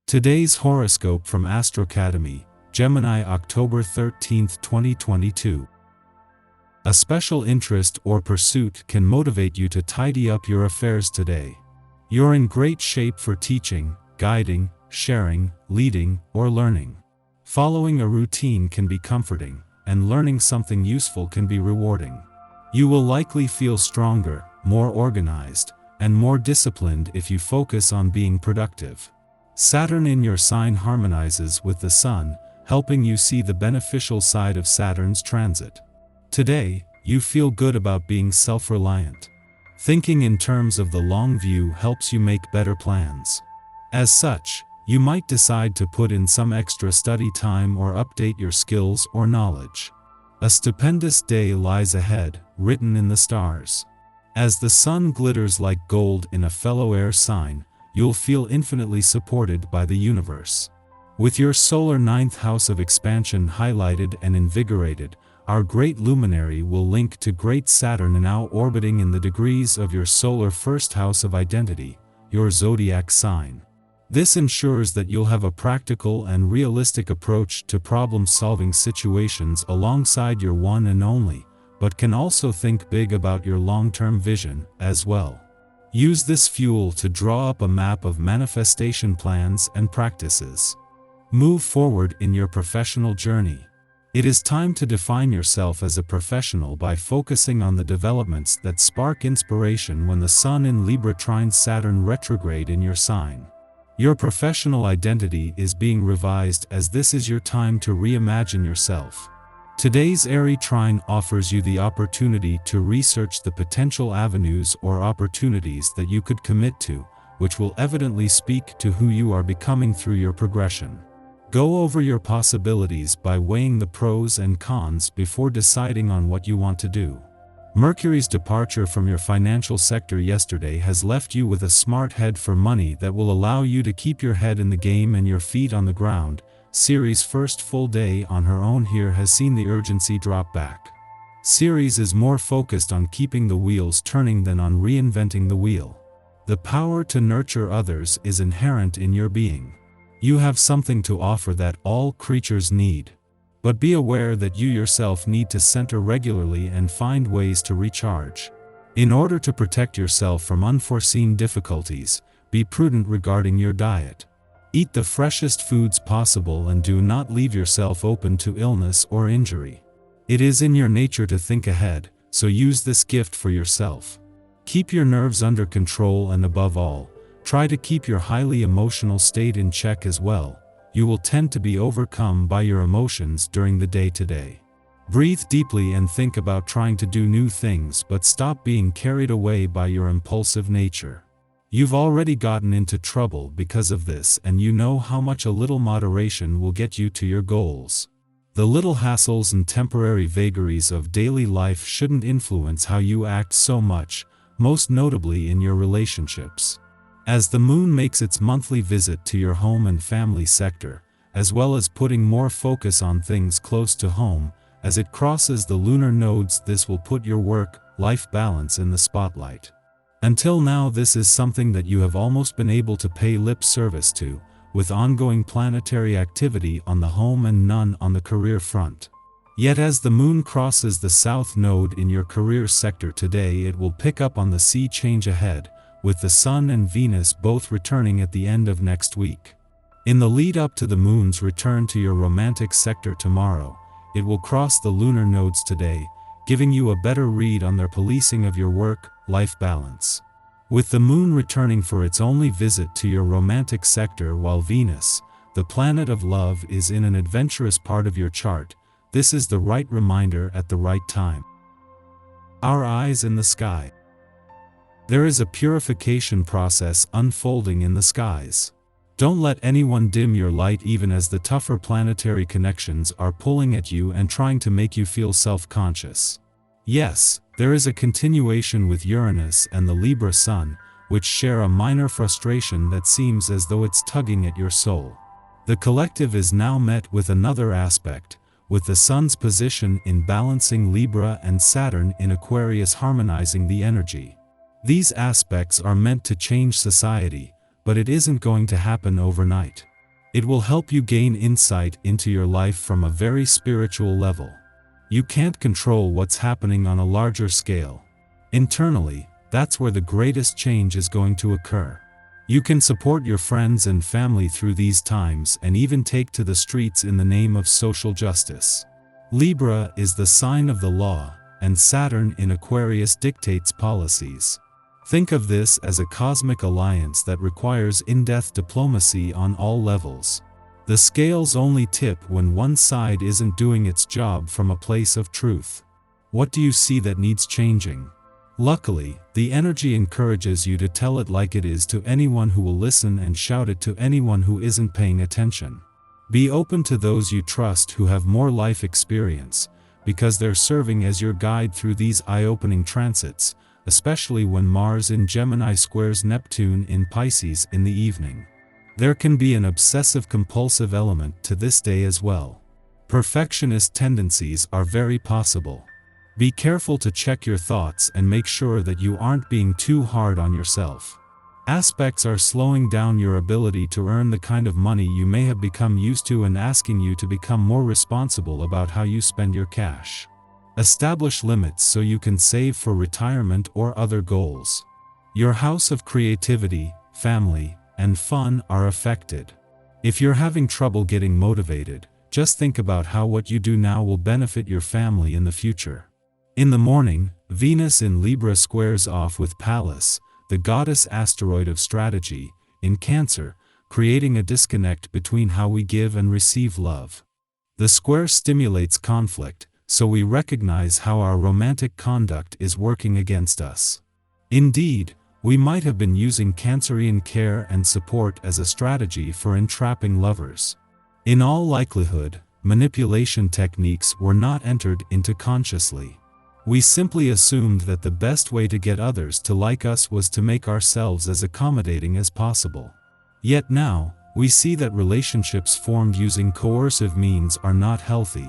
Today's horoscope from Astrology Gemini, October 13, 2022. A special interest or pursuit can motivate you to tidy up your affairs today. You're in great shape for teaching, guiding, sharing, leading, or learning. Following a routine can be comforting, and learning something useful can be rewarding. You will likely feel stronger, more organized, and more disciplined if you focus on being productive. Saturn in your sign harmonizes with the Sun, helping you see the beneficial side of Saturn's transit. Today, you feel good about being self-reliant. Thinking in terms of the long view helps you make better plans. As such, you might decide to put in some extra study time or update your skills or knowledge. A stupendous day lies ahead, written in the stars. As the sun glitters like gold in a fellow air sign, you'll feel infinitely supported by the universe. With your solar ninth house of expansion highlighted and invigorated, our great luminary will link to great Saturn now orbiting in the degrees of your solar first house of identity, your zodiac sign. This ensures that you'll have a practical and realistic approach to problem-solving situations alongside your one and only, but can also think big about your long-term vision as well. Use this fuel to draw up a map of manifestation plans and practices. Move forward in your professional journey. It is time to define yourself as a professional by focusing on the developments that spark inspiration when the Sun in Libra trines Saturn retrograde in your sign. Your professional identity is being revised as this is your time to reimagine yourself. Today's airy trine offers you the opportunity to research the potential avenues or opportunities that you could commit to, which will evidently speak to who you are becoming through your progression. Go over your possibilities by weighing the pros and cons before deciding on what you want to do. Mercury's departure from your financial sector yesterday has left you with a smart head for money that will allow you to keep your head in the game and your feet on the ground. Ceres' first full day on her own here has seen the urgency drop back. Ceres is more focused on keeping the wheels turning than on reinventing the wheel. The power to nurture others is inherent in your being. You have something to offer that all creatures need. But be aware that you yourself need to center regularly and find ways to recharge. In order to protect yourself from unforeseen difficulties, be prudent regarding your diet. Eat the freshest foods possible and do not leave yourself open to illness or injury. It is in your nature to think ahead, so use this gift for yourself. Keep your nerves under control and above all, try to keep your highly emotional state in check as well. You will tend to be overcome by your emotions during the day today. Breathe deeply and think about trying to do new things, but stop being carried away by your impulsive nature. You've already gotten into trouble because of this, and you know how much a little moderation will get you to your goals. The little hassles and temporary vagaries of daily life shouldn't influence how you act so much, most notably in your relationships. As the moon makes its monthly visit to your home and family sector, as well as putting more focus on things close to home, as it crosses the lunar nodes, this will put your work-life balance in the spotlight. Until now, this is something that you have almost been able to pay lip service to, with ongoing planetary activity on the home and none on the career front. Yet as the moon crosses the south node in your career sector today, it will pick up on the sea change ahead, with the Sun and Venus both returning at the end of next week. In the lead up to the moon's return to your romantic sector tomorrow, it will cross the lunar nodes today, giving you a better read on their policing of your work-life balance. With the moon returning for its only visit to your romantic sector while Venus, the planet of love, is in an adventurous part of your chart, this is the right reminder at the right time. Our eyes in the sky. There is a purification process unfolding in the skies. Don't let anyone dim your light, even as the tougher planetary connections are pulling at you and trying to make you feel self-conscious. Yes, there is a continuation with Uranus and the Libra Sun, which share a minor frustration that seems as though it's tugging at your soul. The collective is now met with another aspect, with the Sun's position in balancing Libra and Saturn in Aquarius harmonizing the energy. These aspects are meant to change society, but it isn't going to happen overnight. It will help you gain insight into your life from a very spiritual level. You can't control what's happening on a larger scale. Internally, that's where the greatest change is going to occur. You can support your friends and family through these times and even take to the streets in the name of social justice. Libra is the sign of the law, and Saturn in Aquarius dictates policies. Think of this as a cosmic alliance that requires in-depth diplomacy on all levels. The scales only tip when one side isn't doing its job from a place of truth. What do you see that needs changing? Luckily, the energy encourages you to tell it like it is to anyone who will listen and shout it to anyone who isn't paying attention. Be open to those you trust who have more life experience, because they're serving as your guide through these eye-opening transits, especially when Mars in Gemini squares Neptune in Pisces in the evening. There can be an obsessive-compulsive element to this day as well. Perfectionist tendencies are very possible. Be careful to check your thoughts and make sure that you aren't being too hard on yourself. Aspects are slowing down your ability to earn the kind of money you may have become used to and asking you to become more responsible about how you spend your cash. Establish limits so you can save for retirement or other goals. Your house of creativity, family, and fun are affected. If you're having trouble getting motivated, just think about how what you do now will benefit your family in the future. In the morning, Venus in Libra squares off with Pallas, the goddess asteroid of strategy, in Cancer, creating a disconnect between how we give and receive love. The square stimulates conflict, so we recognize how our romantic conduct is working against us. Indeed, we might have been using Cancerian care and support as a strategy for entrapping lovers. In all likelihood, manipulation techniques were not entered into consciously. We simply assumed that the best way to get others to like us was to make ourselves as accommodating as possible. Yet now, we see that relationships formed using coercive means are not healthy.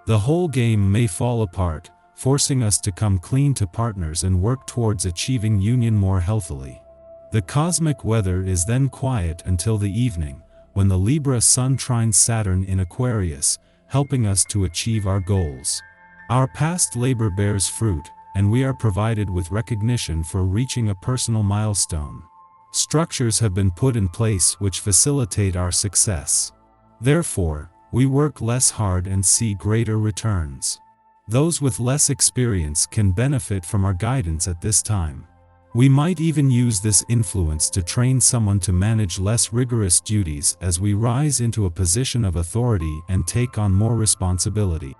The whole game may fall apart, forcing us to come clean to partners and work towards achieving union more healthily. The cosmic weather is then quiet until the evening, when the Libra Sun trines Saturn in Aquarius, helping us to achieve our goals. Our past labor bears fruit, and we are provided with recognition for reaching a personal milestone. Structures have been put in place which facilitate our success. Therefore, we work less hard and see greater returns. Those with less experience can benefit from our guidance at this time. We might even use this influence to train someone to manage less rigorous duties as we rise into a position of authority and take on more responsibility.